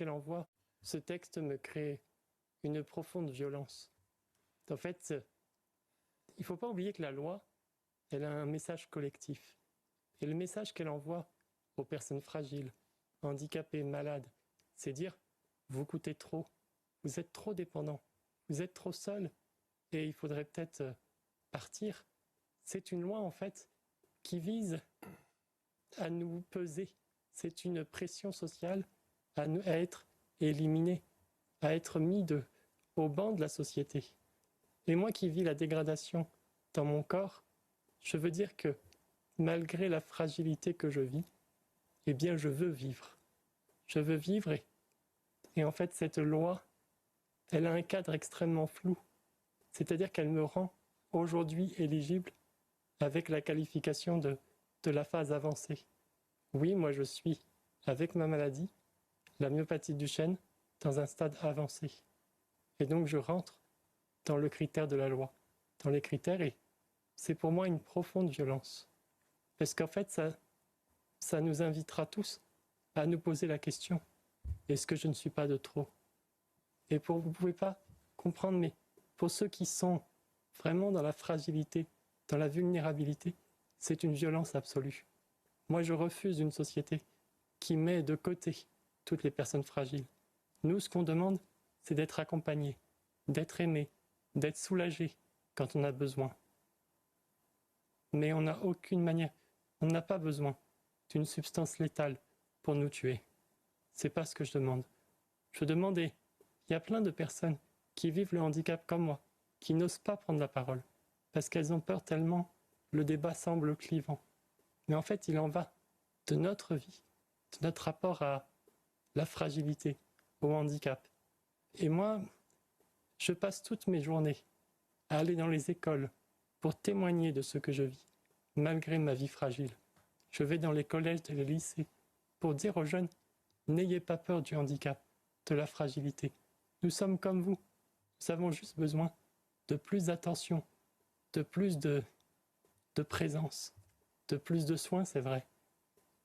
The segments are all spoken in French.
qu'elle envoie, ce texte me crée une profonde violence. En fait, il ne faut pas oublier que la loi, elle a un message collectif. Et le message qu'elle envoie aux personnes fragiles, handicapées, malades, c'est dire, vous coûtez trop, vous êtes trop dépendants, vous êtes trop seuls, et il faudrait peut-être partir. C'est une loi, en fait, qui vise à nous peser. C'est une pression sociale à être éliminé, à être mis au banc de la société. Et moi qui vis la dégradation dans mon corps, je veux dire que malgré la fragilité que je vis, eh bien je veux vivre. Je veux vivre et en fait cette loi, elle a un cadre extrêmement flou. C'est-à-dire qu'elle me rend aujourd'hui éligible avec la qualification de la phase avancée. Oui, moi je suis, avec ma maladie, la myopathie de Duchenne, dans un stade avancé. Et donc je rentre dans le critère de la loi, dans les critères, et c'est pour moi une profonde violence. Parce qu'en fait, ça nous invitera tous à nous poser la question, est-ce que je ne suis pas de trop? Et vous ne pouvez pas comprendre, mais pour ceux qui sont vraiment dans la fragilité, dans la vulnérabilité, c'est une violence absolue. Moi, je refuse une société qui met de côté toutes les personnes fragiles. Nous, ce qu'on demande, c'est d'être accompagnés, d'être aimés, d'être soulagés quand on a besoin. Mais on n'a aucune manière, on n'a pas besoin d'une substance létale pour nous tuer. C'est pas ce que je demande. Je demande, et il y a plein de personnes qui vivent le handicap comme moi, qui n'osent pas prendre la parole, parce qu'elles ont peur tellement le débat semble clivant. Mais en fait, il en va de notre vie, de notre rapport à la fragilité, au handicap. Et moi, je passe toutes mes journées à aller dans les écoles pour témoigner de ce que je vis, malgré ma vie fragile. Je vais dans les collèges et les lycées pour dire aux jeunes, n'ayez pas peur du handicap, de la fragilité. Nous sommes comme vous. Nous avons juste besoin de plus d'attention, de plus de présence, de plus de soins, c'est vrai.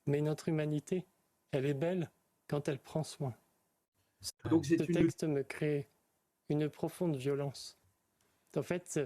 Mais notre humanité, elle est belle quand elle prend soin. Donc Ce texte me crée une profonde violence. En fait,